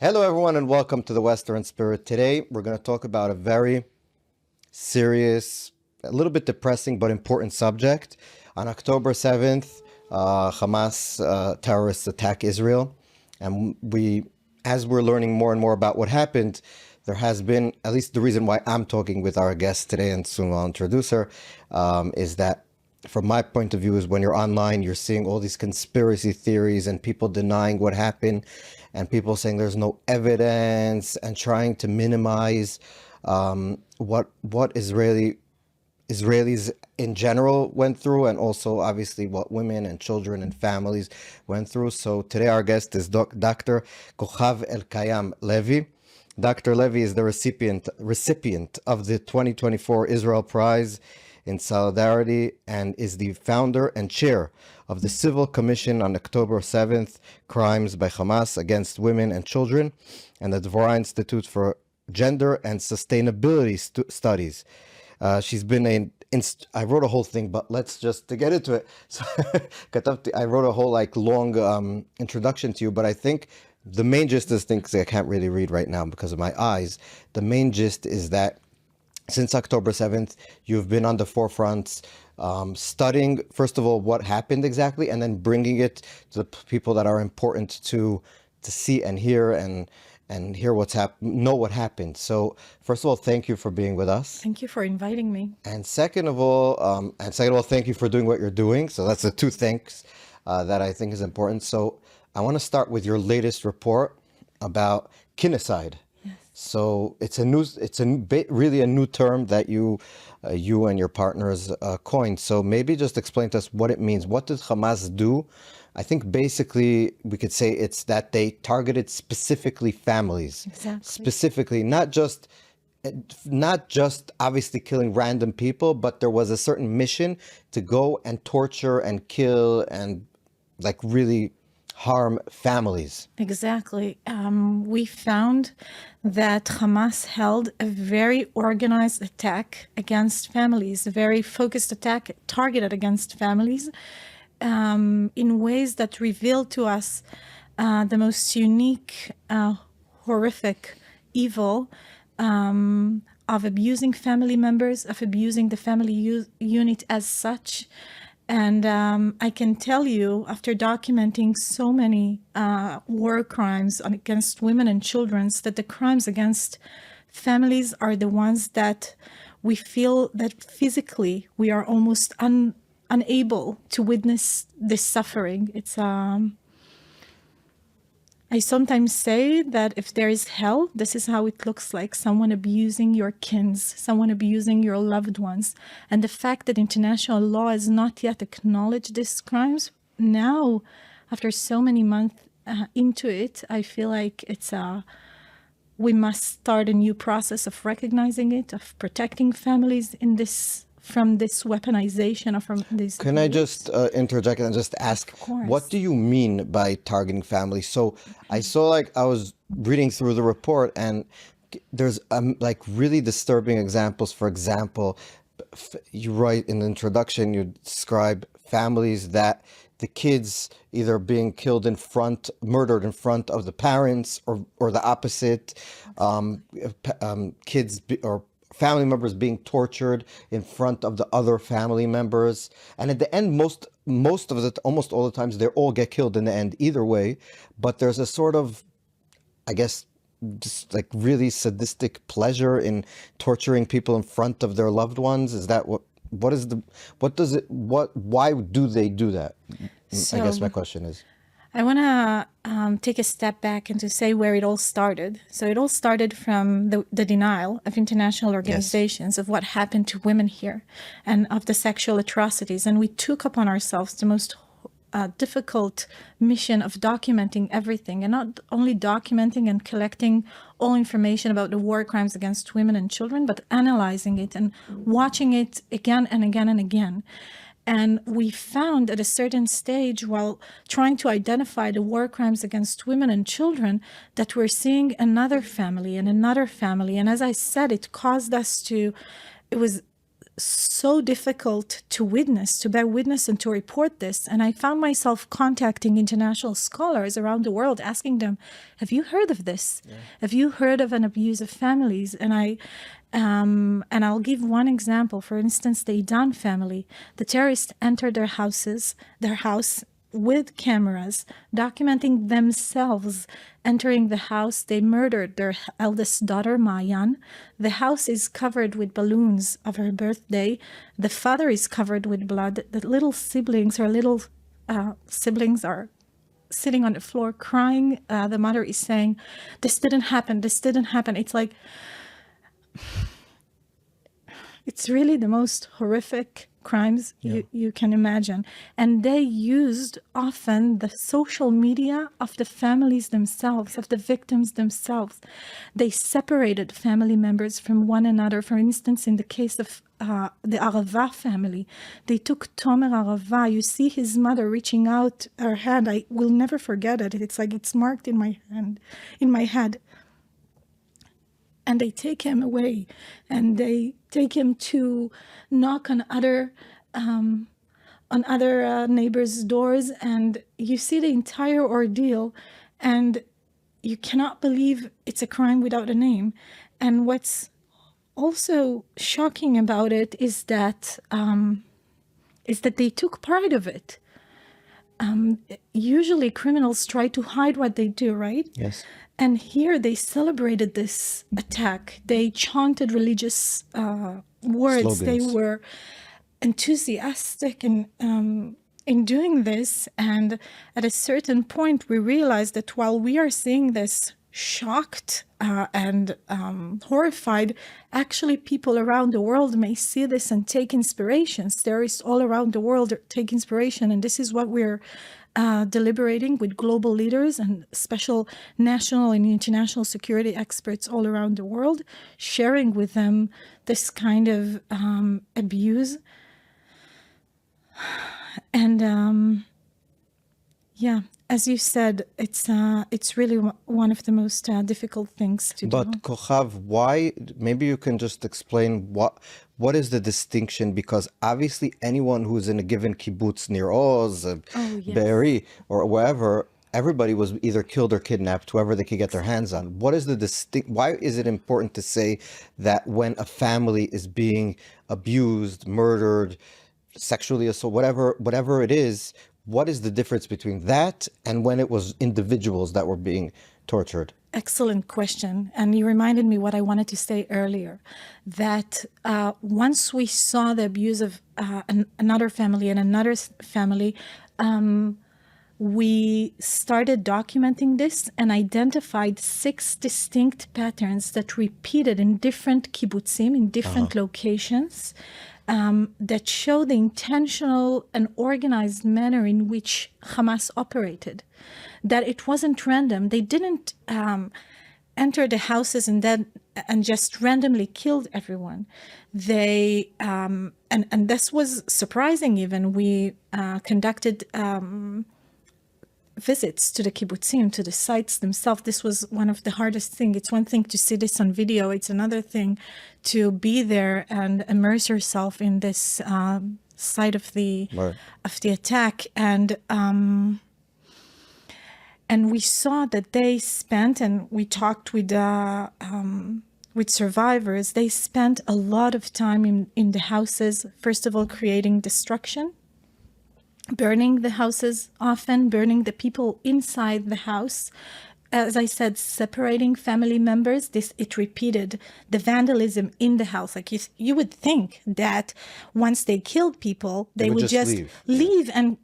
Hello, everyone, and welcome to the Western Spirit. Today, we're going to talk about a very serious, a little bit depressing, but important subject. On October 7th, Hamas terrorists attack Israel. And as we're learning more and more about what happened, there has been, at least the reason why I'm talking with our guest today, and soon I'll introduce her, is that from my point of view is when you're online, you're seeing all these conspiracy theories and people denying what happened and people saying there's no evidence and trying to minimize what Israelis in general went through, and also obviously what women and children and families went through. So today our guest is Dr. Cochav Elkayam-Levy. Dr. Levy is the recipient of the 2024 Israel Prize in Solidarity and is the founder and chair of the Civil Commission on October 7th Crimes by Hamas Against Women and Children and the Dvorah Institute for Gender and Sustainability Studies. She's been I wrote a whole thing, but let's just to get into it. So I wrote a whole long introduction to you, but I think the main gist is things I can't really read right now because of my eyes. The main gist is that since October 7th, you've been on the forefronts, studying, first of all, what happened exactly, and then bringing it to the people that are important to see and hear and hear know what happened. So, first of all, thank you for being with us. Thank you for inviting me. And second of all, thank you for doing what you're doing. So that's the two thanks that I think is important. So I want to start with your latest report about kinocide. So it's really a new term that you and your partners coined. So maybe just explain to us what it means. What did Hamas do? I think basically we could say it's that they targeted specifically families. Exactly. Specifically, not just obviously killing random people, but there was a certain mission to go and torture and kill and really harm families. Exactly. We found that Hamas held a very organized attack against families, a very focused attack targeted against families in ways that revealed to us the most unique, horrific evil of abusing family members, of abusing the family unit as such. And I can tell you, after documenting so many war crimes against women and children, that the crimes against families are the ones that we feel that physically we are almost unable to witness this suffering. It's I sometimes say that if there is hell, this is how it looks like: someone abusing your kins, someone abusing your loved ones. And the fact that international law has not yet acknowledged these crimes, now, after so many months into it, I feel like we must start a new process of recognizing it, of protecting families from this weaponization or from this. Can I just interject and just ask, what do you mean by targeting families? So I saw, I was reading through the report, and there's really disturbing examples. For example, you write in the introduction, you describe families that the kids either being murdered in front of the parents, or the opposite, kids or family members being tortured in front of the other family members. And at the end, almost all the times, they all get killed in the end either way. But there's a sort of, I guess, just really sadistic pleasure in torturing people in front of their loved ones. Is that why do they do that? I guess my question is. I want to take a step back and to say where it all started. So it all started from the denial of international organizations of what happened to women here and of the sexual atrocities. And we took upon ourselves the most difficult mission of documenting everything, and not only documenting and collecting all information about the war crimes against women and children, but analyzing it and watching it again and again and again. And we found at a certain stage, while trying to identify the war crimes against women and children, that we're seeing another family and another family. And as I said, it caused us to, it was so difficult to witness, to bear witness and to report this. And I found myself contacting international scholars around the world, asking them, have you heard of this? Yeah. Have you heard of an abuse of families? And I'll give one example. For instance, the Idan family, the terrorists entered their house with cameras, documenting themselves entering the house. They murdered their eldest daughter, Mayan. The house is covered with balloons of her birthday. The father is covered with blood. The little siblings are sitting on the floor crying. The mother is saying, this didn't happen. It's like, it's really the most horrific crimes you can imagine. And they used often the social media of the families themselves, of the victims themselves. They separated family members from one another. For instance, in the case of the Arava family, they took Tomer Arava. You see his mother reaching out her hand. I will never forget it. It's like it's marked in my hand, in my head. And they take him away, and they take him to knock on other neighbors' doors, and you see the entire ordeal, and you cannot believe it's a crime without a name. And what's also shocking about it is that they took pride of it. Usually criminals try to hide what they do, right? Yes. And here they celebrated this attack. They chanted religious words. Slogans. They were enthusiastic in doing this. And at a certain point, we realized that while we are seeing this shocked and horrified, actually people around the world may see this and take inspiration. Terrorists all around the world take inspiration. And this is what we're deliberating with global leaders and special national and international security experts all around the world, sharing with them this kind of abuse. And as you said, it's really one of the most difficult things to do. But Cochav, why? Maybe you can just explain what is the distinction? Because obviously, anyone who's in a given kibbutz near Oz, Be'eri, or wherever, everybody was either killed or kidnapped, whoever they could get their hands on. What is the why is it important to say that when a family is being abused, murdered, sexually assaulted, whatever it is? What is the difference between that and when it was individuals that were being tortured? Excellent question. And you reminded me what I wanted to say earlier, that once we saw the abuse of another family and another family, we started documenting this and identified 6 distinct patterns that repeated in different kibbutzim, in different locations, that show the intentional and organized manner in which Hamas operated, that it wasn't random. They didn't enter the houses and just randomly killed everyone. They and this was surprising. Even we conducted visits to the kibbutzim, to the sites themselves. This was one of the hardest things. It's one thing to see this on video. It's another thing to be there and immerse yourself in this site of the attack. And we saw that they spent, and we talked with survivors, they spent a lot of time in the houses, first of all, creating destruction, burning the houses, often burning the people inside the house. As I said, separating family members. It repeated the vandalism in the house. Like you would think that once they killed people, they would just leave and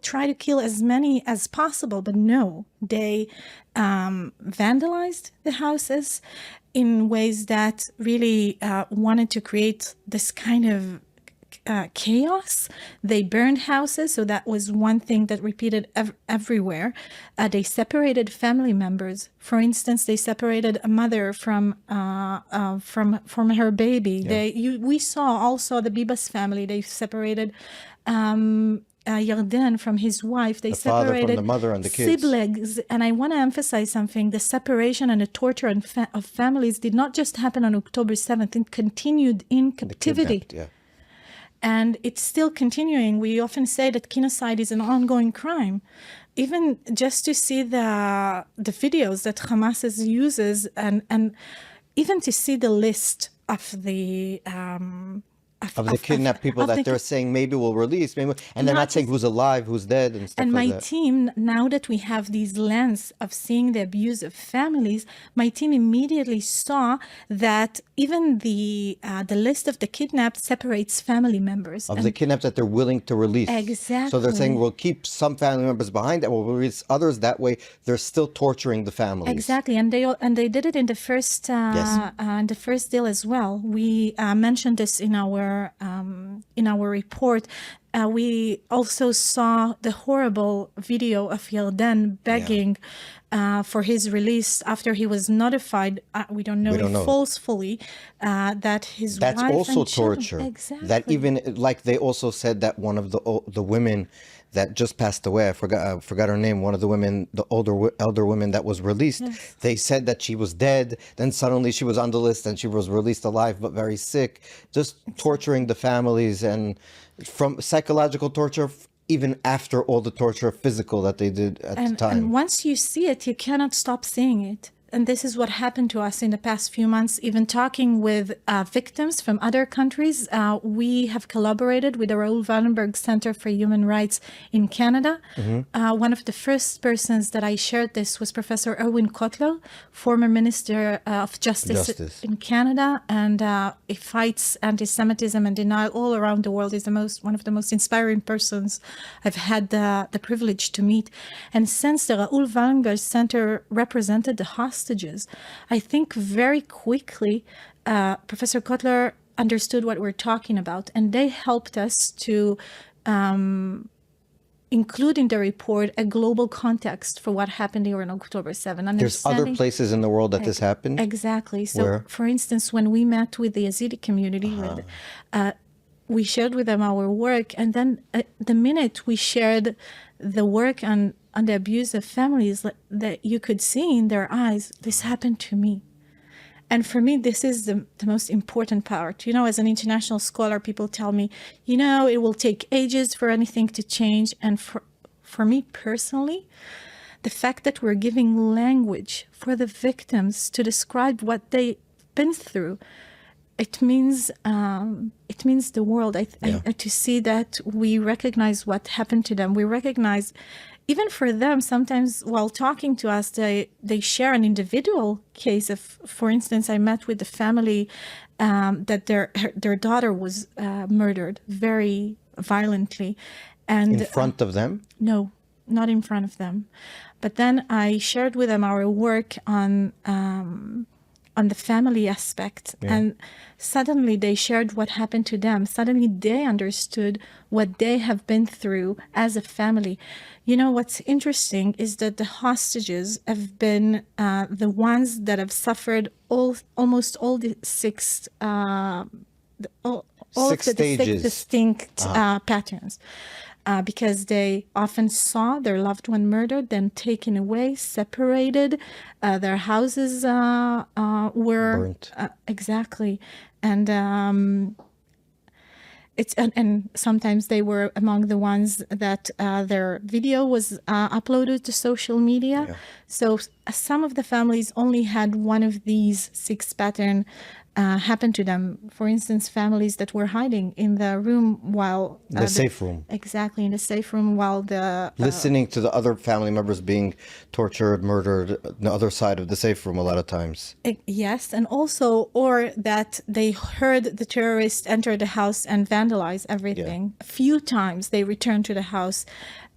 try to kill as many as possible. But no, they vandalized the houses in ways that really wanted to create this kind of chaos. They burned houses, so that was one thing that repeated everywhere. They separated family members. For instance, they separated a mother from her baby. We saw also the Bibas family. They separated Yarden from his wife. They separated father from the mother and the kids. Siblings. And I want to emphasize something. The separation and the torture of families did not just happen on October 7th. It continued in captivity. And it's still continuing. We often say that genocide is an ongoing crime. Even just to see the videos that Hamas uses, and even to see the list of the kidnapped people that they're saying maybe we'll release, maybe, and they're not saying who's alive, who's dead, and stuff and like my that. team, now that we have these lens of seeing the abuse of families, my team immediately saw that even the list of the kidnapped separates family members. Of the kidnapped that they're willing to release. Exactly. So they're saying we'll keep some family members behind and we'll release others. That way they're still torturing the families. Exactly. And they did it in the first deal as well. We mentioned this in our report. We also saw the horrible video of Yarden begging for his release after he was notified. We don't know if forcefully that his wife That's also and children, torture. exactly. That even, like they also said that one of the women that just passed away, I forgot her name, one of the women, the elder women that was released, yes. They said that she was dead, then suddenly she was on the list and she was released alive but very sick, just torturing the families, and from psychological torture even after all the torture physical that they did at the time. And once you see it, you cannot stop seeing it. And this is what happened to us in the past few months. Even talking with victims from other countries, we have collaborated with the Raoul Wallenberg Center for Human Rights in Canada. One of the first persons that I shared this was Professor Erwin Kotler, former Minister of Justice in Canada, and he fights anti-Semitism and denial all around the world. He's one of the most inspiring persons I've had the privilege to meet. And since the Raoul Wallenberg Center represented the hostages, I think very quickly Professor Kotler understood what we're talking about, and they helped us to include in the report a global context for what happened here on October 7. There's other places in the world that this happened? Exactly. So, where? For instance, when we met with the Yazidi community, we shared with them our work, and then the minute we shared the work on the abuse of families, that you could see in their eyes, this happened to me. And for me, this is the most important part. You know, as an international scholar, people tell me, you know, it will take ages for anything to change. And for me personally, the fact that we're giving language for the victims to describe what they've been through, it means the world. To see that we recognize what happened to them. We recognize, even for them, sometimes while talking to us, they share an individual case of, for instance, I met with the family that their daughter was murdered very violently, and in front of them? No, not in front of them. But then I shared with them our work on the family aspect, and suddenly they shared what happened to them. Suddenly they understood what they have been through as a family. You know, what's interesting is that the hostages have been the ones that have suffered almost all the six distinct patterns. Because they often saw their loved one murdered, then taken away, separated, their houses were burnt. Exactly, and and sometimes they were among the ones that their video was uploaded to social media. So some of the families only had one of these six patterns happened to them. For instance, families that were hiding in the room while the safe room. Exactly, in the safe room while the listening to the other family members being tortured, murdered, the other side of the safe room a lot of times. Yes, and also, or that they heard the terrorists enter the house and vandalize everything. A few times they returned to the house.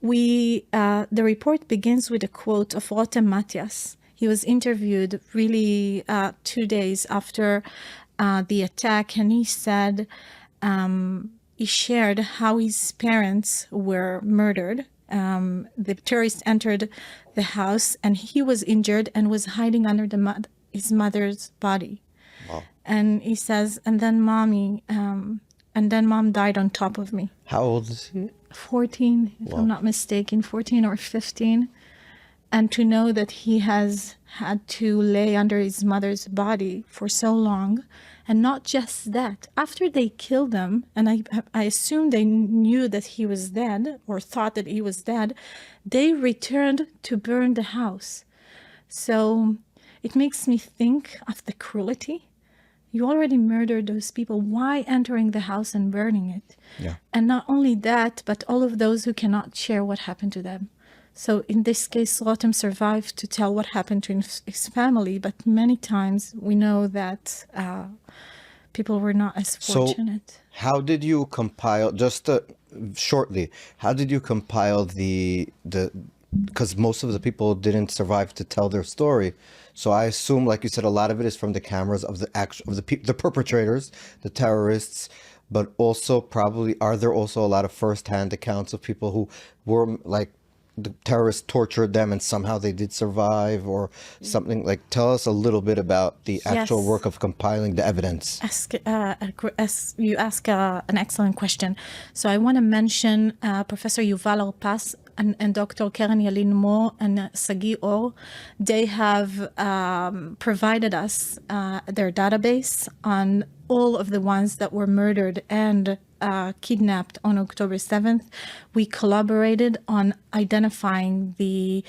The report begins with a quote of Rotem Matias. He was interviewed really 2 days after the attack, and he said he shared how his parents were murdered. The terrorists entered the house, and he was injured and was hiding under his mother's body. Wow. And he says, and then mom died on top of me. How old is he? 14, if I'm not mistaken, 14 or 15. And to know that he has had to lay under his mother's body for so long. And not just that, after they killed him, and I assume they knew that he was dead or thought that he was dead, they returned to burn the house. So it makes me think of the cruelty. You already murdered those people. Why entering the house and burning it? Yeah. And not only that, but all of those who cannot share what happened to them. So in this case, Rotem survived to tell what happened to his family, but many times we know that people were not as fortunate. So how did you compile, just shortly, how did you compile because most of the people didn't survive to tell their story. So I assume, like you said, a lot of it is from the cameras of the perpetrators, the terrorists, but also probably, are there also a lot of firsthand accounts of people who were like, the terrorists tortured them and somehow they did survive or something? Like, tell us a little bit about the actual Yes. work of compiling the evidence. You ask an excellent question. So I want to mention Professor Yuval Arpas and Dr. Karen Yalin Mo and Sagi Or. They have provided us their database on all of the ones that were murdered and kidnapped on October 7th. We collaborated on identifying the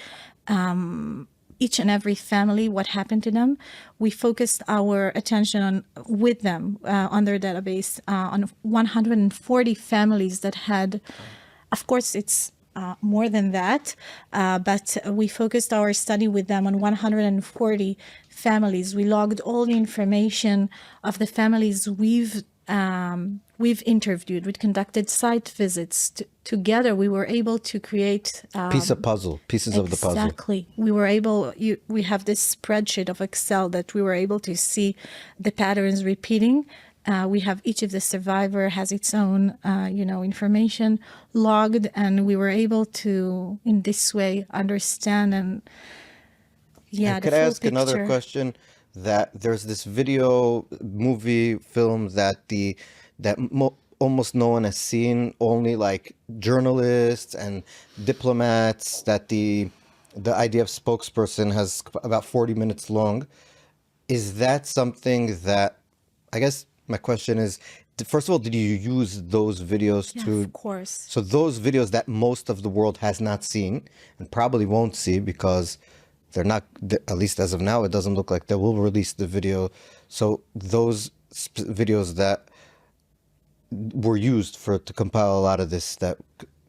each and every family, what happened to them. We focused our attention with them on their database on 140 families that had, of course, it's more than that, but we focused our study with them on 140 families. We logged all the information of the families we've interviewed. We conducted site visits. Together, we were able to create Pieces of the puzzle. Exactly. We have this spreadsheet of Excel that we were able to see the patterns repeating. We have each of the survivor has its own, information logged, and we were able to, in this way, understand and Could I ask another question? That there's this movie film that almost no one has seen, only like journalists and diplomats, that the IDF spokesperson has about 40 minutes long. Is that something that, I guess my question is, first of all, did you use those videos to... Of course. So those videos that most of the world has not seen and probably won't see because they're not, at least as of now, it doesn't look like they will release the video. So those videos that were used to compile a lot of this, that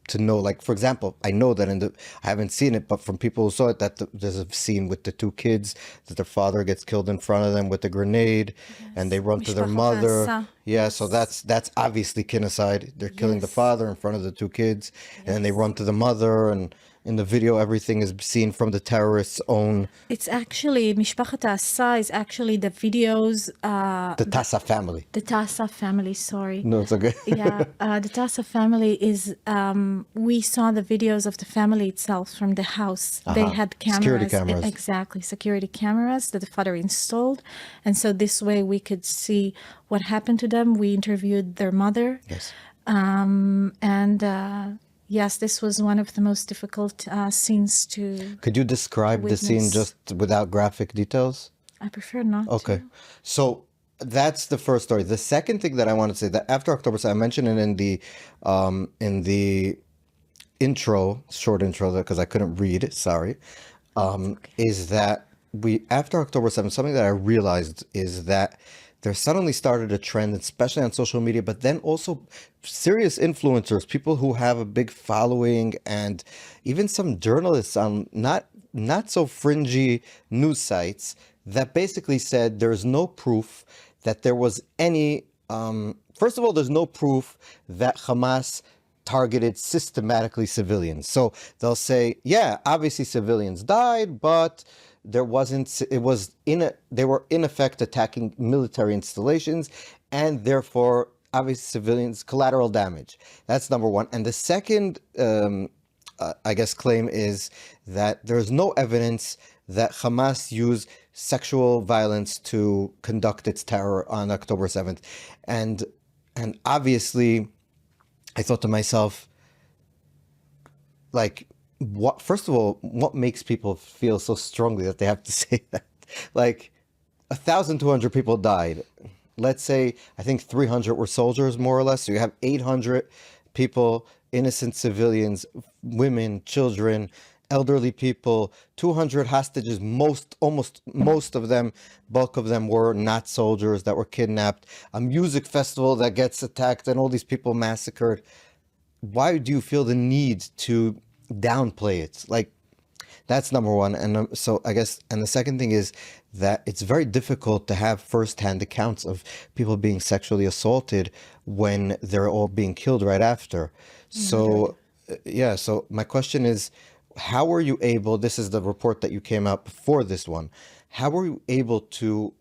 to know, like, for example, I know that I haven't seen it, but from people who saw it, that there's a scene with the two kids, that their father gets killed in front of them with a grenade, and they run to their mother. Yeah, so that's obviously kinocide. They're killing the father in front of the two kids, and then they run to the mother, and in the video, everything is seen from the terrorists' own... It's actually, Mishpachat Asa is actually the videos... the Tassa family. The Tassa family, sorry. No, it's okay. Yeah, the Tassa family is... we saw the videos of the family itself from the house. They had cameras. Security cameras. Exactly, security cameras that the father installed. And so this way we could see what happened to them. We interviewed their mother. Yes. Yes, this was one of the most difficult scenes to... Could you describe the scene just without graphic details? I prefer not Okay. to. So that's the first story. The second thing that I want to say, that after October 7th, I mentioned it in the intro, short intro, because I couldn't read, sorry, is that after October 7th, something that I realized is that there suddenly started a trend, especially on social media, but then also serious influencers, people who have a big following, and even some journalists on not so fringy news sites that basically said there's no proof that there was any, first of all, there's no proof that Hamas targeted systematically civilians. So they'll say, yeah, obviously civilians died, but they were in effect attacking military installations, and therefore obviously civilians, collateral damage. That's number one. And the second, I guess, claim is that there's no evidence that Hamas used sexual violence to conduct its terror on October 7th. And obviously, I thought to myself, like, what, first of all, what makes people feel so strongly that they have to say that? Like, 1,200 people died. Let's say, I think 300 were soldiers, more or less. So you have 800 people, innocent civilians, women, children, elderly people, 200 hostages. Almost most of them, bulk of them were not soldiers that were kidnapped. A music festival that gets attacked and all these people massacred. Why do you feel the need to downplay it? Like, that's number one. And so I guess, and the second thing is that it's very difficult to have firsthand accounts of people being sexually assaulted when they're all being killed right after. So, yeah, so my question is, how were you able, this is the report that you came out before this one, how were you able to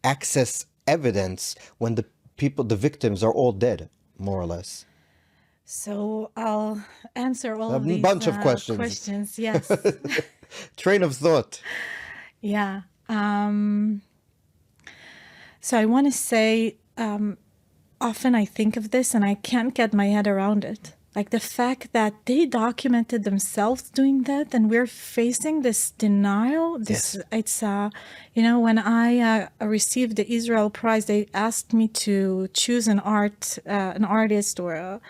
access evidence when the people, the victims are all dead, more or less? So I'll answer all A of these bunch of questions. questions. Yes. Train of thought. Yeah. So I want to say, often I think of this and I can't get my head around it. Like the fact that they documented themselves doing that, and we're facing this denial. This, Yes. it's, when I received the Israel Prize, they asked me to choose an artist or a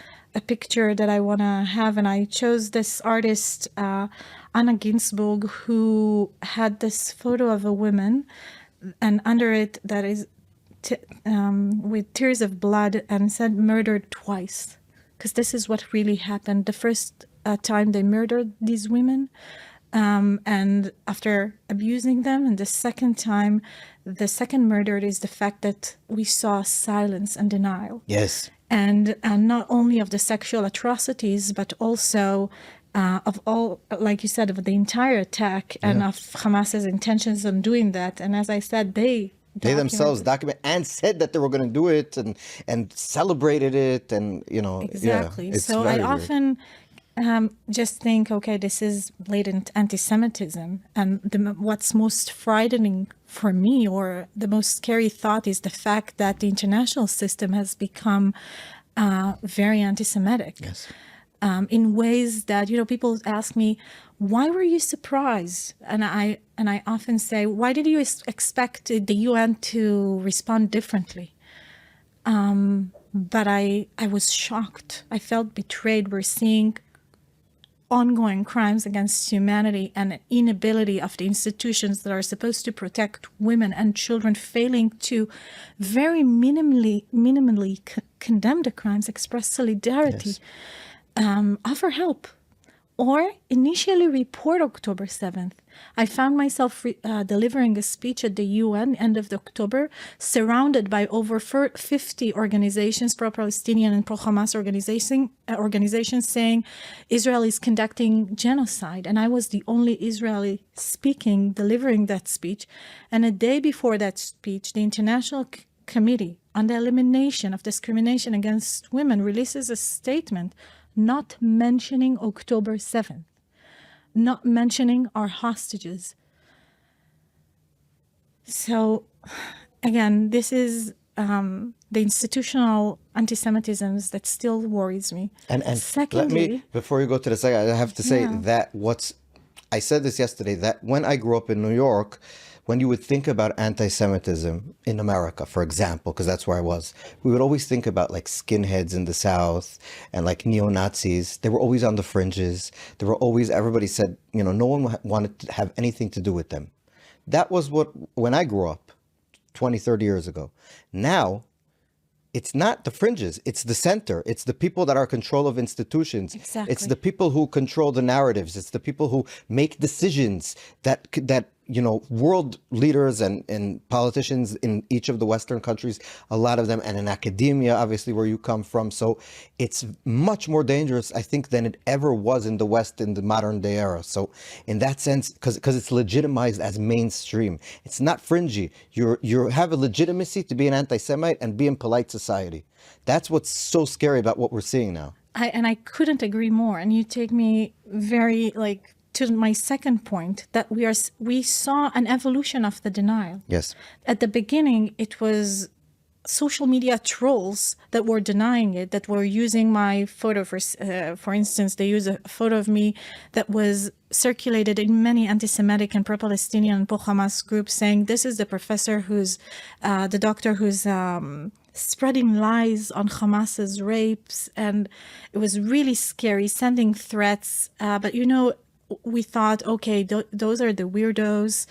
picture that I want to have, and I chose this artist, Anna Ginsburg, who had this photo of a woman, and under it that is with tears of blood, and said murdered twice, because this is what really happened. The first time they murdered these women, and after abusing them, and the second time, the second murder is the fact that we saw silence and denial. Yes. And not only of the sexual atrocities, but also of all, like you said, of the entire attack and of Hamas's intentions on doing that. And as I said, they themselves document and said that they were going to do it and celebrated it, and Exactly. Yeah, it's So very I weird. often just think, okay, this is blatant anti-Semitism, and what's most frightening for me, or the most scary thought, is the fact that the international system has become very anti-Semitic. Yes. In ways that, people ask me, why were you surprised? And I often say, why did you expect the UN to respond differently? But I was shocked. I felt betrayed. We're seeing ongoing crimes against humanity and an inability of the institutions that are supposed to protect women and children failing to very minimally condemn the crimes, express solidarity, offer help, or initially report October 7th. I found myself delivering a speech at the UN end of October, surrounded by over 50 organizations, pro-Palestinian and pro-Hamas organizations, saying Israel is conducting genocide. And I was the only Israeli delivering that speech. And a day before that speech, the International Committee on the Elimination of Discrimination Against Women releases a statement not mentioning October 7th, not mentioning our hostages. So, again, this is the institutional anti-Semitism that still worries me. And secondly, let me, before you go to the second, I have to say that I said this yesterday, that when I grew up in New York, when you would think about anti-Semitism in America, for example, because that's where I was, we would always think about like skinheads in the South and like neo-Nazis. They were always on the fringes. They were always, everybody said, no one wanted to have anything to do with them. That was when I grew up 20, 30 years ago. Now, it's not the fringes, it's the center. It's the people that are in control of institutions. Exactly. It's the people who control the narratives. It's the people who make decisions that world leaders and politicians in each of the Western countries, a lot of them, and in academia, obviously, where you come from. So it's much more dangerous, I think, than it ever was in the West in the modern day era. So in that sense, because it's legitimized as mainstream, it's not fringy. You have a legitimacy to be an anti-Semite and be in polite society. That's what's so scary about what we're seeing now. I couldn't agree more. And you take me very to my second point, that we saw an evolution of the denial. Yes. At the beginning, it was social media trolls that were denying it, that were using my photo. For instance, they used a photo of me that was circulated in many anti-Semitic and pro-Palestinian and pro-Hamas groups, saying this is the professor who's, the doctor who's spreading lies on Hamas's rapes. And it was really scary, sending threats. But, we thought, okay, those are the weirdos.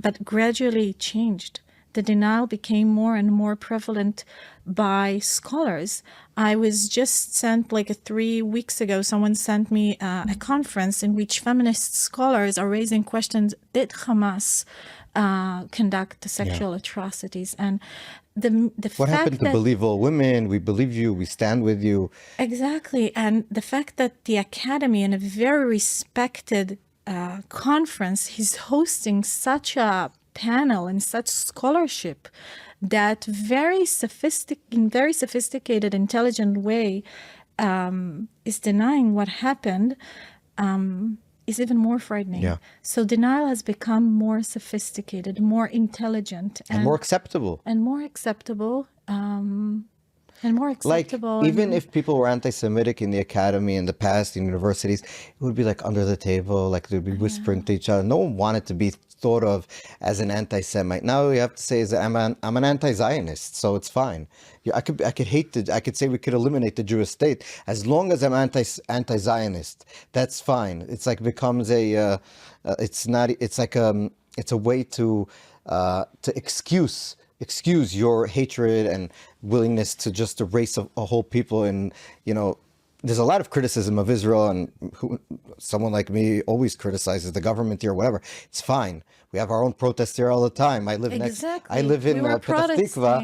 But gradually it changed. The denial became more and more prevalent by scholars. I was just sent, 3 weeks ago, someone sent me a conference in which feminist scholars are raising questions: did Hamas conduct sexual atrocities? And the what fact happened to that, believe all women? We believe you. We stand with you. exactly, and the fact that the academy, in a very respected conference, is hosting such a panel and such scholarship that in very sophisticated, intelligent way is denying what happened, is even more frightening. Yeah. So denial has become more sophisticated, more intelligent, And more acceptable. and more acceptable. Even if people were anti-Semitic in the academy in the past, in universities, it would be under the table, they'd be whispering to each other. No one wanted to be thought of as an anti-Semite. Now you have to say, I'm an anti-Zionist, so it's fine. I could say we could eliminate the Jewish state as long as I'm anti-Zionist. That's fine. It's becomes a it's a way to excuse your hatred and willingness to just erase a whole people. And there's a lot of criticism of Israel, and someone like me always criticizes the government here, whatever. It's fine. We have our own protests here all the time. I live in Petah Tikva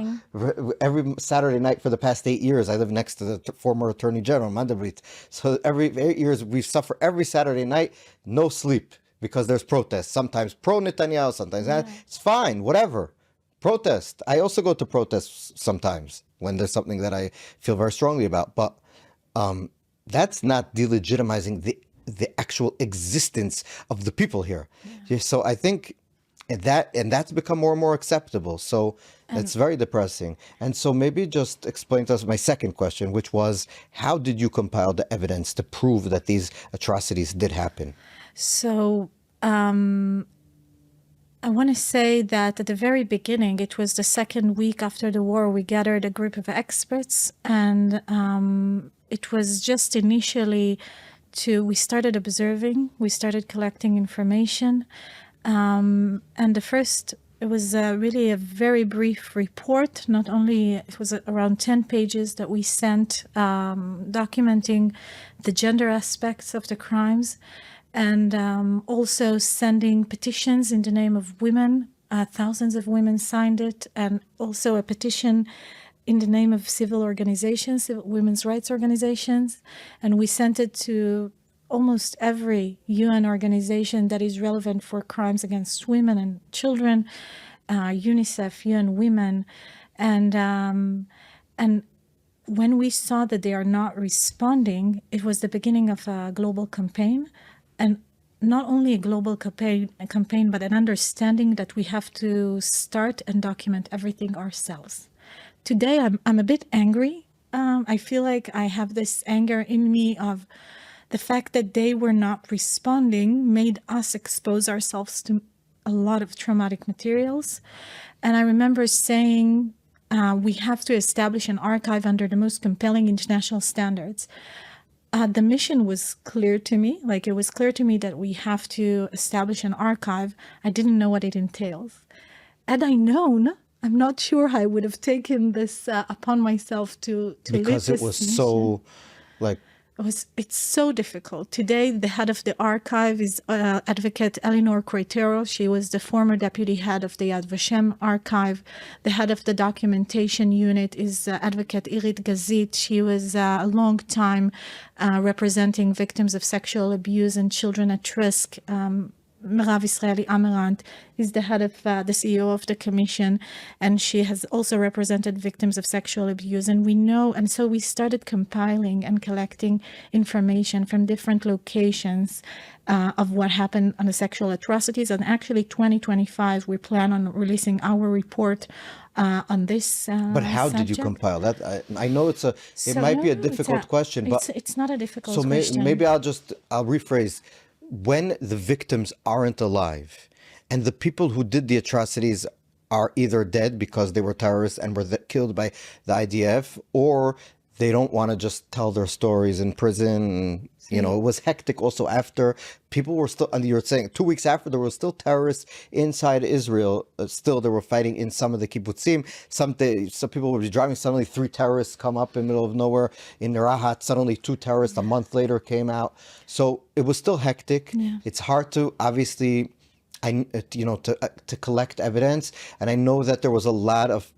every Saturday night for the past 8 years. I live next to the former Attorney General, Mandelblit. So every 8 years we suffer every Saturday night, no sleep, because there's protests. Sometimes pro Netanyahu, sometimes that. It's fine, whatever. Protest. I also go to protests sometimes when there's something that I feel very strongly about, but that's not delegitimizing the actual existence of the people here. Yeah, so I think that's become more and more acceptable. So that's very depressing. And so maybe just explain to us my second question, which was, how did you compile the evidence to prove that these atrocities did happen? So I want to say that at the very beginning, it was the second week after the war, we gathered a group of experts, and it was just initially we started observing, we started collecting information, and it was really a very brief report. Not only, it was around 10 pages that we sent, documenting the gender aspects of the crimes, and also sending petitions in the name of women. Thousands of women signed it, and also a petition in the name of civil organizations, civil women's rights organizations. And we sent it to almost every UN organization that is relevant for crimes against women and children, UNICEF, UN Women. And when we saw that they are not responding, it was the beginning of a global campaign. And not only a global campaign, but an understanding that we have to start and document everything ourselves. Today, I'm a bit angry. I feel like I have this anger in me of the fact that they were not responding made us expose ourselves to a lot of traumatic materials. And I remember saying, we have to establish an archive under the most compelling international standards. The mission was clear to me. It was clear to me that we have to establish an archive. I didn't know what it entails. Had I known, I'm not sure I would have taken this upon myself to because lead it was mission. so It's so difficult. Today, the head of the archive is Advocate Elinor Croitero. She was the former deputy head of the Yad Vashem archive. The head of the documentation unit is Advocate Irit Gazit. She was a long time representing victims of sexual abuse and children at risk. Merav Israeli Amarant is the head of the CEO of the commission, and she has also represented victims of sexual abuse. And we know, and so we started compiling and collecting information from different locations of what happened on the sexual atrocities. And actually 2025, we plan on releasing our report on this But how did you compile that? I know it might be a difficult question, but it's not a difficult question. So maybe I'll rephrase. When the victims aren't alive and the people who did the atrocities are either dead because they were terrorists and were killed by the IDF, or they don't want to just tell their stories in prison. You know, it was hectic also after. People were still, and you're saying 2 weeks after, there were still terrorists inside Israel. Still, they were fighting in some of the kibbutzim. Some people would be driving, suddenly 3 terrorists come up in the middle of nowhere. In Rahat, suddenly 2 terrorists a month later came out. So it was still hectic. Yeah. It's hard to, obviously, to collect evidence. And I know that there was a lot of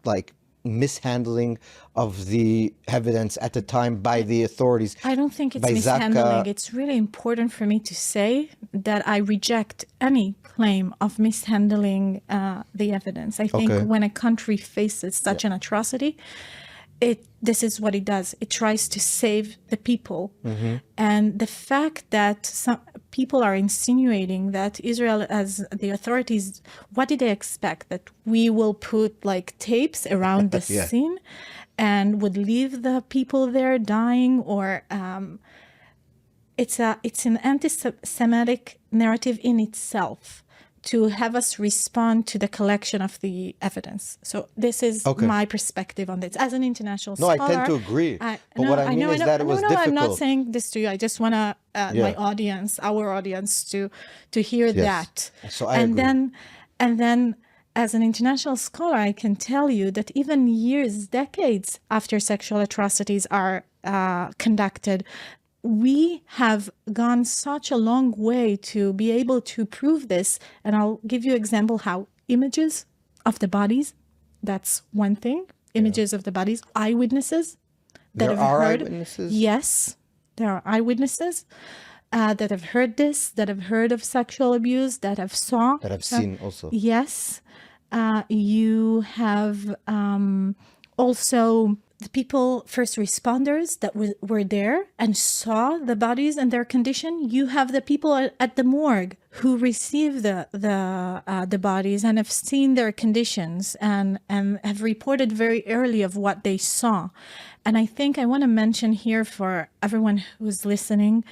mishandling of the evidence at the time by the authorities. I don't think it's mishandling. It's really important for me to say that I reject any claim of mishandling the evidence. I think when a country faces such an atrocity, this is what it does. It tries to save the people. Mm-hmm. And the fact that some people are insinuating that Israel, as the authorities, what did they expect? That we will put tapes around the scene and would leave the people there dying? Or it's an anti-Semitic narrative in itself to have us respond to the collection of the evidence. So this is my perspective on this. As an international scholar... No, I tend to agree. What I mean is that it was difficult. I'm not saying this to you. I just want to, my audience, our audience, to hear that. So I agree. And then, as an international scholar, I can tell you that even years, decades after sexual atrocities are conducted, we have gone such a long way to be able to prove this. And I'll give you an example how images of the bodies, that's one thing. Images of the bodies, eyewitnesses. There are eyewitnesses? Yes, there are eyewitnesses that have heard this, that have heard of sexual abuse, that have saw. That have seen also. Yes. You have also... the people, first responders that were there and saw the bodies and their condition. You have the people at the morgue who received the bodies and have seen their conditions and have reported very early of what they saw. And I think I want to mention here for everyone who's listening,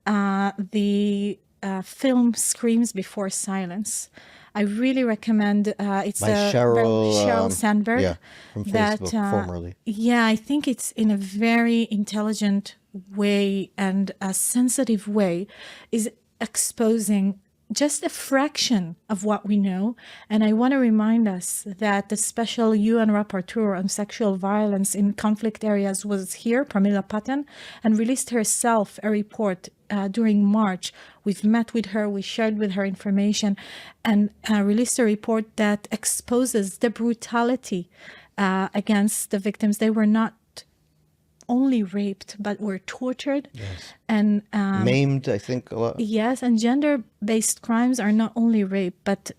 the film Screams Before Silence. I really recommend it's Sheryl Sandberg. From Facebook, formerly. Yeah, I think it's in a very intelligent way and a sensitive way is exposing just a fraction of what we know. And I want to remind us that the special UN rapporteur on sexual violence in conflict areas was here, Pramila Patten, and released herself a report during March. We've met with her, we shared with her information, and released a report that exposes the brutality against the victims. They were not only raped, but were tortured and maimed, I think, a lot. Yes, and gender-based crimes are not only rape, but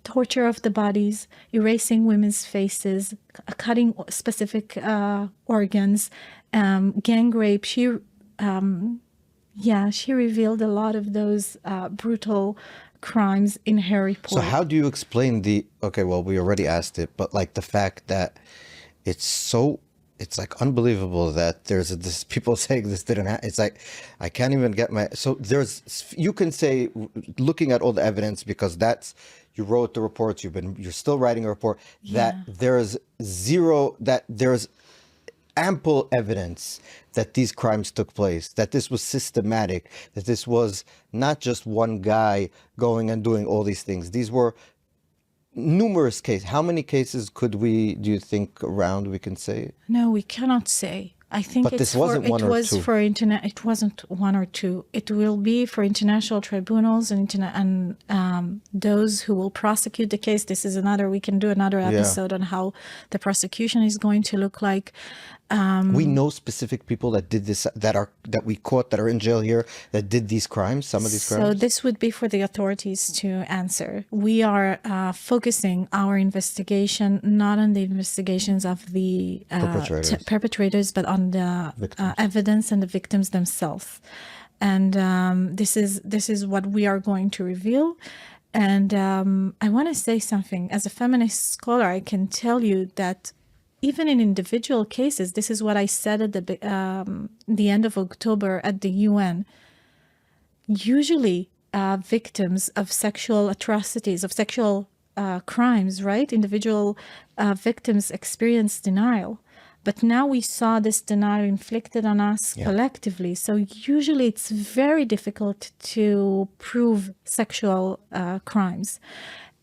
torture of the bodies, erasing women's faces, cutting specific organs, gang rape. She revealed a lot of those brutal crimes in her report. So how do you explain we already asked it, but the fact that it's unbelievable that there's this people saying this didn't happen. It's I can't even get you can say, looking at all the evidence, because you wrote the reports, you're still writing a report, that there's ample evidence that these crimes took place, that this was systematic, that this was not just one guy going and doing all these things. These were numerous cases. How many cases do you think we can say? No, we cannot say. I think but this wasn't one or two. It wasn't one or two. It will be for international tribunals and those who will prosecute the case. We can do another episode on how the prosecution is going to look like. We know specific people that did this, that we caught, that are in jail here, that did these crimes, some of these So crimes? this would be for the authorities to answer. We are focusing our investigation not on the investigations of the perpetrators, but on the evidence and the victims themselves. And this is what we are going to reveal. And I want to say something. As a feminist scholar, I can tell you that even in individual cases, this is what I said at the end of October at the UN. Usually, victims of sexual atrocities, of sexual crimes, right? Individual victims experience denial. But now we saw this denial inflicted on us collectively. So usually it's very difficult to prove sexual crimes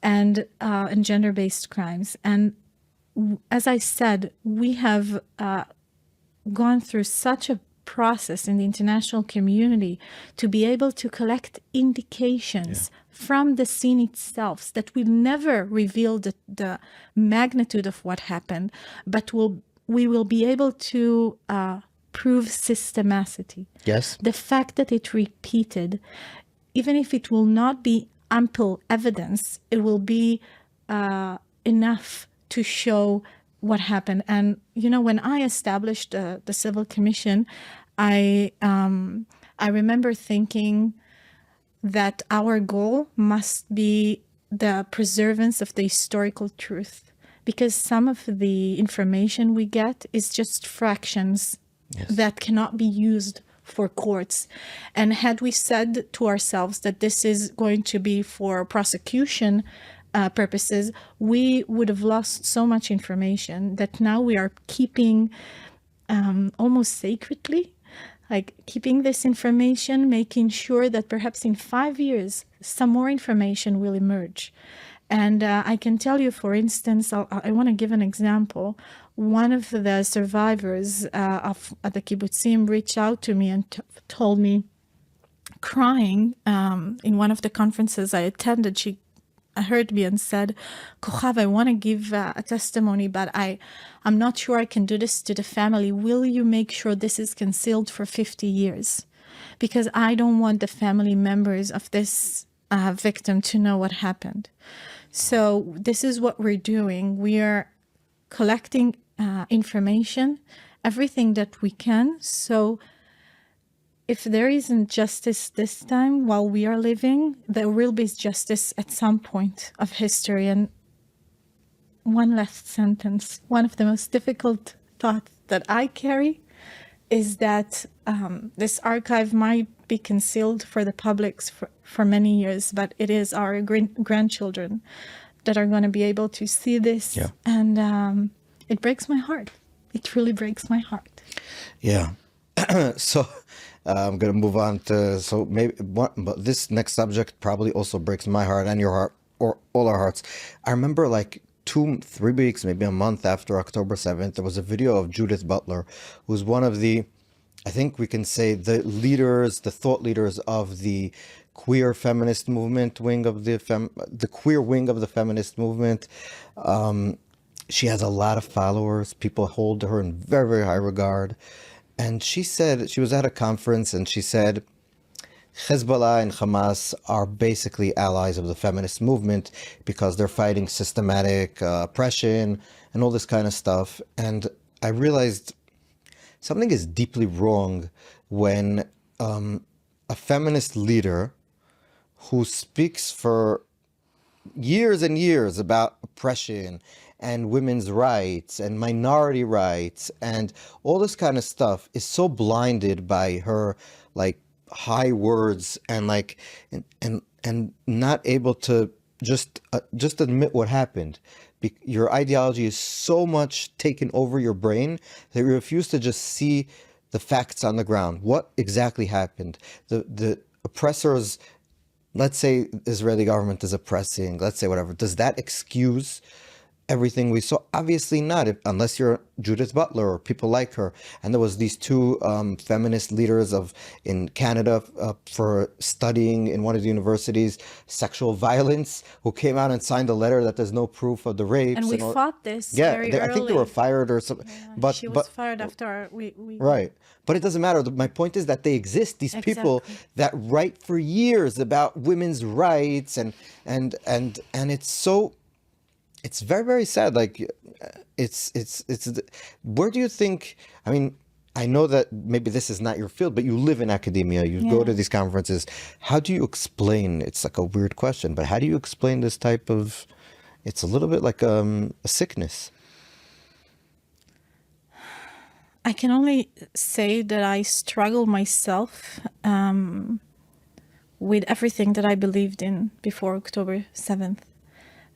and gender-based crimes. And as I said, we have gone through such a process in the international community to be able to collect indications from the scene itself that will never reveal the magnitude of what happened, but we will be able to prove systemicity. Yes. The fact that it repeated, even if it will not be ample evidence, it will be enough to show what happened. And, you know, when I established the Civil Commission, I remember thinking that our goal must be the preservance of the historical truth, because some of the information we get is just fractions that cannot be used for courts. And had we said to ourselves that this is going to be for prosecution purposes, we would have lost so much information that now we are keeping almost sacredly, like keeping this information, making sure that perhaps in 5 years, some more information will emerge. And I can tell you, for instance, I want to give an example. One of the survivors of the kibbutzim reached out to me and told me, crying, in one of the conferences I attended, she heard me and said, Cochav, I want to give a testimony, but I'm not sure I can do this to the family. Will you make sure this is concealed for 50 years? Because I don't want the family members of this victim to know what happened. So this is what we're doing. We are collecting information, everything that we can. So if there isn't justice this time while we are living, there will be justice at some point of history. And one last sentence. One of the most difficult thoughts that I carry is that this archive might be concealed for the public for many years, but it is our grandchildren that are going to be able to see this. Yeah. And it breaks my heart. It really breaks my heart. Yeah. So I'm going to move on to, but this next subject probably also breaks my heart and your heart, or all our hearts. I remember like 2-3 weeks, maybe a month after October 7th, there was a video of Judith Butler, who's one of the, I think we can say, the leaders, the thought leaders of the queer feminist movement wing of the queer wing of the feminist movement. She has a lot of followers. People hold her in very, very high regard. And she said, she was at a conference and she said, Hezbollah and Hamas are basically allies of the feminist movement because they're fighting systematic oppression and all this kind of stuff. And I realized something is deeply wrong when a feminist leader who speaks for years and years about oppression and women's rights and minority rights and all this kind of stuff is so blinded by her like high words and like and not able to just admit what happened. Your ideology is so much taken over your brain that you refuse to just see the facts on the ground. What exactly happened? The oppressors, let's say Israeli government is oppressing, let's say whatever. Does that excuse everything we saw? Obviously not, unless you're Judith Butler or people like her. And there was these two feminist leaders in Canada for studying in one of the universities sexual violence, who came out and signed a letter that there's no proof of the rapes. And we fought this very early. I think they were fired or something. Yeah, she was fired after we right. But it doesn't matter. My point is that they exist. These people that write for years about women's rights, and it's so. It's very, very sad. Like, it's. Where do you think? I mean, I know that maybe this is not your field, but you live in academia. You go to these conferences. How do you explain? It's like a weird question, but how do you explain this type of? It's a little bit like a sickness. I can only say that I struggle myself with everything that I believed in before October 7th.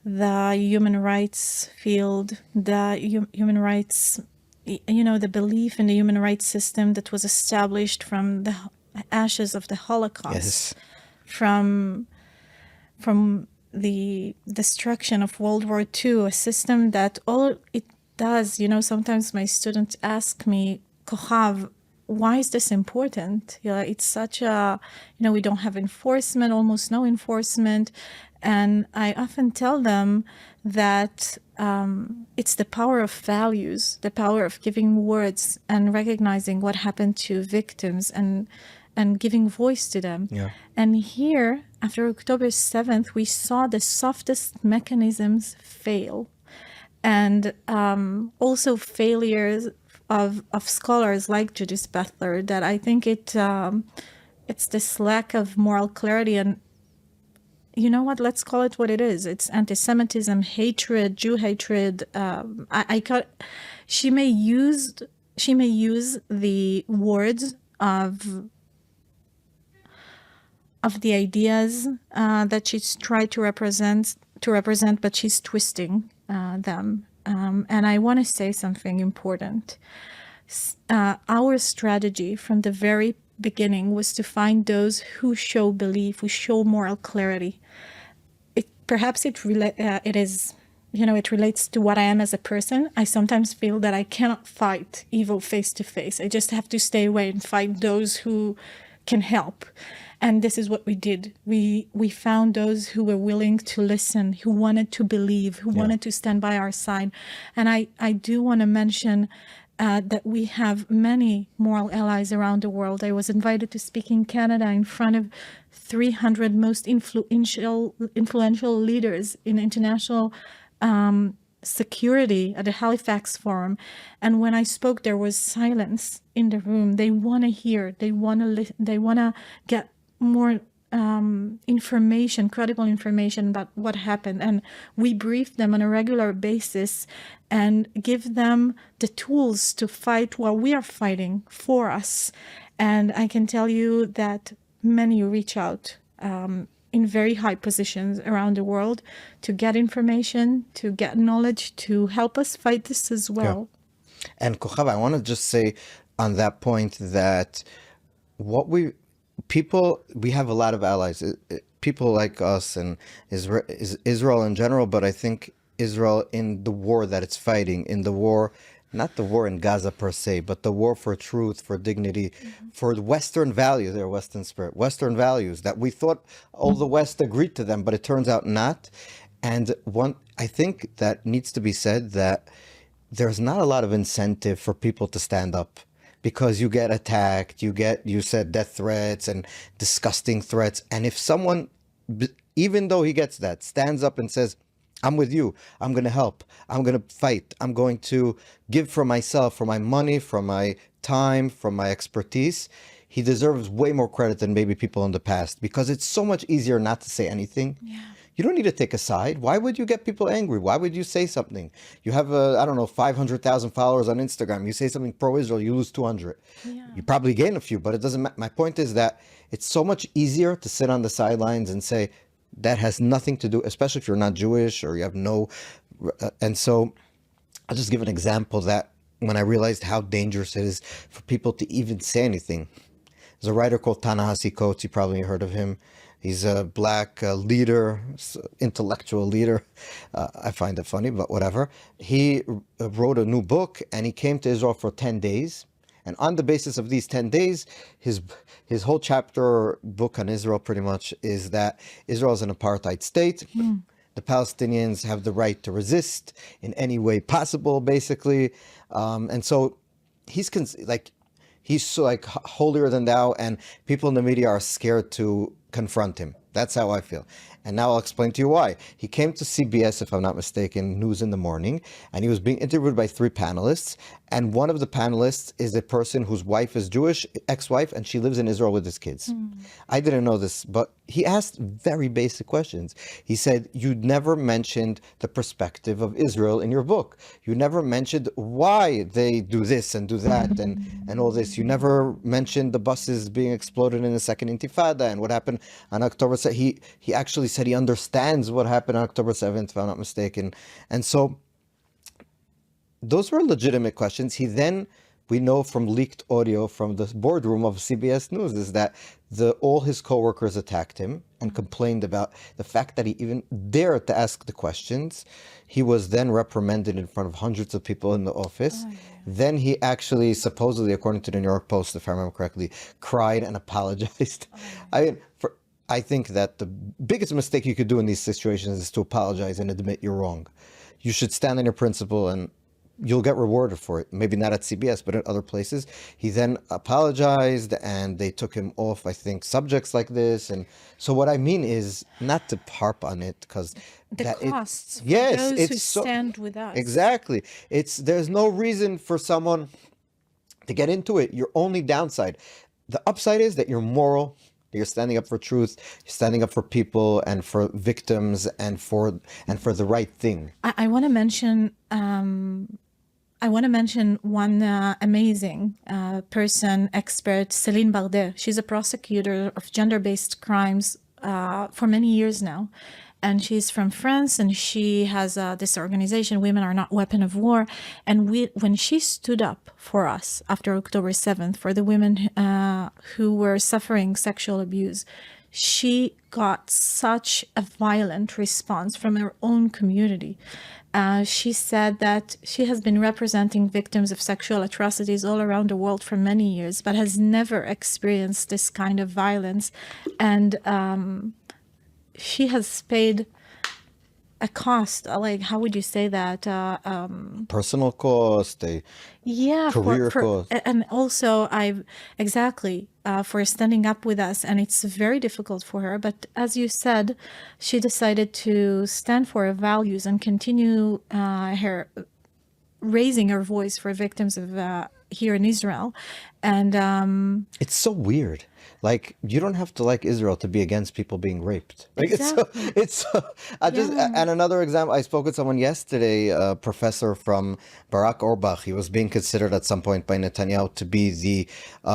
The human rights field, the human rights, the belief in the human rights system that was established from the ashes of the Holocaust, from the destruction of World War II, a system that all it does, sometimes my students ask me, Cochav, why is this important? It's such a, we don't have enforcement, almost no enforcement. And I often tell them that it's the power of values, the power of giving words and recognizing what happened to victims and giving voice to them. Yeah. And here, after October 7th, we saw the softest mechanisms fail. And also failures of scholars like Judith Butler, that I think it's this lack of moral clarity. And you know what? Let's call it what it is. It's anti-Semitism, hatred, Jew hatred. She may use the words of the ideas that she's tried to represent, but she's twisting them. And I want to say something important. Our strategy from the very beginning was to find those who show belief, who show moral clarity. Perhaps it relates to what I am as a person. I sometimes feel that I cannot fight evil face to face. I just have to stay away and fight those who can help. And this is what we did. We found those who were willing to listen, who wanted to believe, who wanted to stand by our side. And I do want to mention that we have many moral allies around the world. I was invited to speak in Canada in front of 300 most influential leaders in international security at the Halifax Forum. And when I spoke, there was silence in the room. They want to hear. They want to get more information, credible information about what happened. And we brief them on a regular basis and give them the tools to fight while we are fighting for us. And I can tell you that many reach out in very high positions around the world to get information, to get knowledge, to help us fight this as well. Yeah. And Cochav, I want to just say on that point that we have a lot of allies, people like us and Israel in general, but I think Israel in the war that it's fighting, in the war, not the war in Gaza per se, but the war for truth, for dignity, for the Western values, their Western spirit, Western values that we thought all the West agreed to them, but it turns out not. And I think that needs to be said, that there's not a lot of incentive for people to stand up, because you get attacked, you said death threats and disgusting threats. And if someone, even though he gets that, stands up and says, I'm with you, I'm going to help, I'm going to fight, I'm going to give from myself, from my money, from my time, from my expertise, he deserves way more credit than maybe people in the past, because it's so much easier not to say anything. Yeah. You don't need to take a side. Why would you get people angry? Why would you say something? You have, 500,000 followers on Instagram. You say something pro-Israel, you lose 200. Yeah. You probably gain a few, but it doesn't matter. My point is that it's so much easier to sit on the sidelines and say, that has nothing to do, especially if you're not Jewish or you have no... And so I'll just give an example that when I realized how dangerous it is for people to even say anything. There's a writer called Ta-Nehisi Coates, you probably heard of him. He's a black leader, intellectual leader. I find it funny, but whatever. He wrote a new book, and he came to Israel for 10 days. And on the basis of these 10 days, his whole chapter book on Israel pretty much is that Israel is an apartheid state. The Palestinians have the right to resist in any way possible, basically. And so he's so like holier than thou, and people in the media are scared to confront him. That's how I feel. And now I'll explain to you why. He came to CBS, if I'm not mistaken, News in the Morning, and he was being interviewed by 3 panelists. And one of the panelists is a person whose wife is Jewish, ex-wife, and she lives in Israel with his kids. I didn't know this, but he asked very basic questions. He said, you never mentioned the perspective of Israel in your book. You never mentioned why they do this and do that and all this. You never mentioned the buses being exploded in the Second Intifada and what happened on October 7th. He actually said he understands what happened on October 7th, if I'm not mistaken. And so those were legitimate questions. He then, we know from leaked audio from the boardroom of CBS News, is that all his coworkers attacked him and complained about the fact that he even dared to ask the questions. He was then reprimanded in front of hundreds of people in the office. Then he actually, supposedly, according to the New York Post, if I remember correctly, cried and apologized. I think that the biggest mistake you could do in these situations is to apologize and admit you're wrong. You should stand on your principle, and you'll get rewarded for it. Maybe not at CBS, but at other places. He then apologized, and they took him off, I think, subjects like this. And so what I mean is not to harp on it, because The costs for yes, those it's who so, stand with us. exactly. There's no reason for someone to get into it. Your only downside. The upside is that you're moral. You're standing up for truth. You're standing up for people and for victims and for the right thing. I want to mention. I want to mention one amazing person, expert, Céline Bardet. She's a prosecutor of gender-based crimes for many years now. And she's from France, and she has this organization, Women Are Not Weapon of War. And when she stood up for us after October 7th, for the women who were suffering sexual abuse, she got such a violent response from her own community. She said that she has been representing victims of sexual atrocities all around the world for many years, but has never experienced this kind of violence. And she has paid a cost, like, how would you say that? Personal cost, career cost. And also, for standing up with us. And it's very difficult for her. But as you said, she decided to stand for her values and continue raising her voice for victims of here in Israel. And it's so weird. Like, you don't have to like Israel to be against people being raped. Like, exactly. And another example, I spoke with someone yesterday, a professor from Barak Orbach. He was being considered at some point by Netanyahu to be the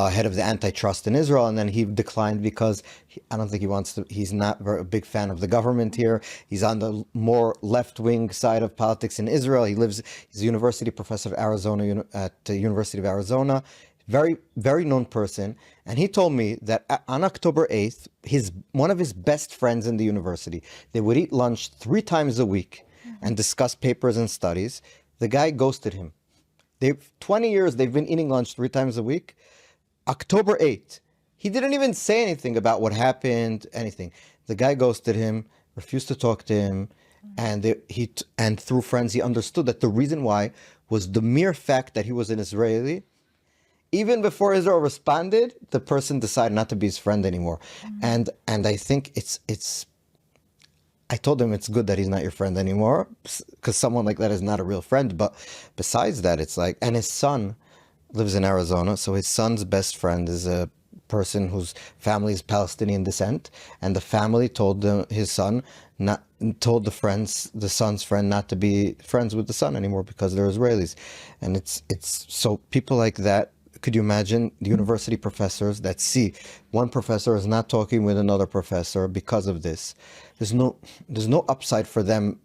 head of the antitrust in Israel. And then he declined because I don't think he wants to, he's not a big fan of the government here. He's on the more left-wing side of politics in Israel. He's a university professor at Arizona, at the University of Arizona. Very, very known person. And he told me that on October 8th, one of his best friends in the university, they would eat lunch 3 times a week and discuss papers and studies. The guy ghosted him. 20 years, they've been eating lunch 3 times a week. October 8th, he didn't even say anything about what happened, anything. The guy ghosted him, refused to talk to him. And through friends, he understood that the reason why was the mere fact that he was an Israeli. Even before Israel responded, the person decided not to be his friend anymore. And I think I told him it's good that he's not your friend anymore, because someone like that is not a real friend. But besides that, it's like, and his son lives in Arizona, so his son's best friend is a person whose family is Palestinian descent, and the family told the son's friend not to be friends with the son anymore because they're Israelis. And it's so people like that. Could you imagine the university professors that see one professor is not talking with another professor because of this? There's no upside for them,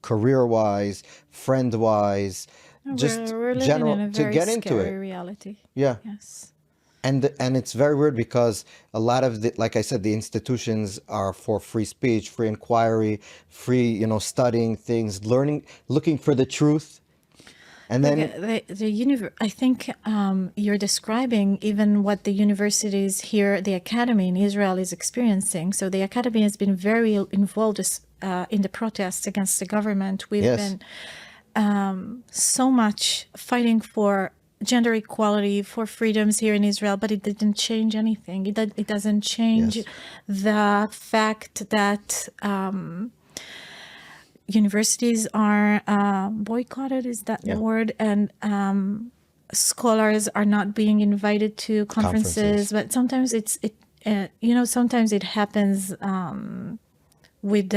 career-wise, friend-wise, just we're living general in a to very get into it. Reality. Yeah. Yes. And it's very weird because a lot of the, like I said, the institutions are for free speech, free inquiry, free, studying things, learning, looking for the truth. And then I think you're describing even what the universities here, the academy in Israel is experiencing. So the academy has been very involved in the protests against the government. We've been so much fighting for gender equality, for freedoms here in Israel, but it didn't change anything. It doesn't change the fact that universities are boycotted, is that the word? And scholars are not being invited to conferences. But sometimes sometimes it happens with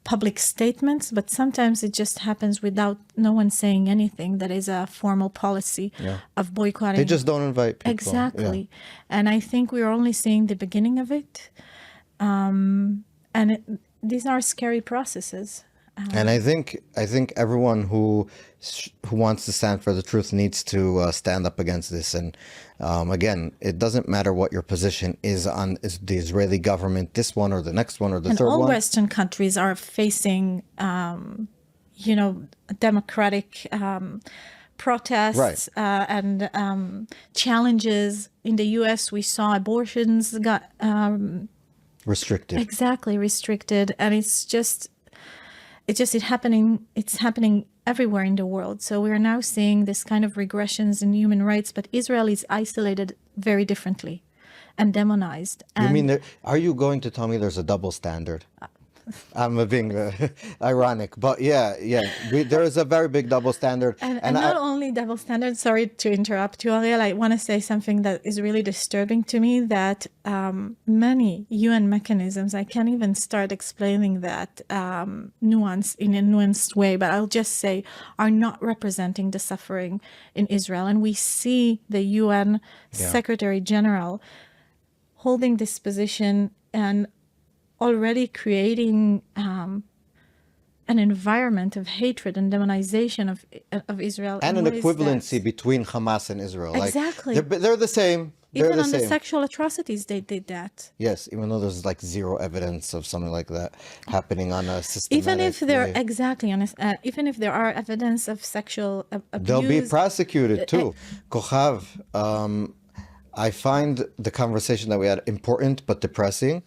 public statements, but sometimes it just happens without no one saying anything. That is a formal policy of boycotting. They just don't invite people. Exactly. And I think we're only seeing the beginning of it. These are scary processes. And I think everyone who wants to stand for the truth needs to stand up against this. And again, it doesn't matter what your position is on the Israeli government, this one or the next one or the third one. And all Western countries are facing, democratic protests and challenges. In the U.S., we saw abortions got restricted. Exactly, restricted, and it's happening everywhere in the world. So we're now seeing this kind of regressions in human rights, but Israel is isolated very differently and demonized. You mean, are you going to tell me there's a double standard? I'm being ironic, but there is a very big double standard. And not only double standard, sorry to interrupt you, Ariel, I want to say something that is really disturbing to me, that many UN mechanisms, I can't even start explaining that in a nuanced way, but I'll just say, are not representing the suffering in Israel. And we see the UN Secretary General holding this position and already creating an environment of hatred and demonization of Israel. And an equivalency between Hamas and Israel. Exactly. Like, they're the same. Even on the sexual atrocities, they did that. Yes, even though there's like zero evidence of something like that happening on a systematic even if there way. Even if there are evidence of sexual abuse, they'll be prosecuted too. Cochav, I find the conversation that we had important but depressing,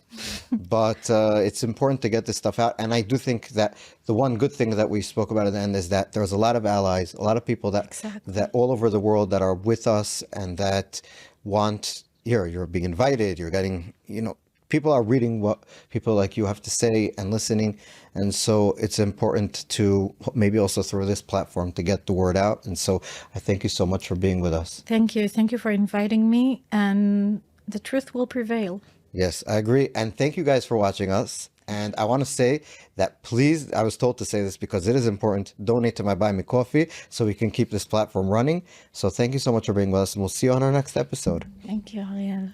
but it's important to get this stuff out. And I do think that the one good thing that we spoke about at the end is that there's a lot of allies, a lot of people that all over the world that are with us and that want, you're being invited, you're getting, people are reading what people like you have to say and listening. And so it's important to maybe also through this platform to get the word out. And so I thank you so much for being with us. Thank you. Thank you for inviting me, and the truth will prevail. Yes, I agree. And thank you guys for watching us. And I want to say that please, I was told to say this because it is important, donate to my Buy Me Coffee so we can keep this platform running. So thank you so much for being with us, and we'll see you on our next episode. Thank you, Ariel.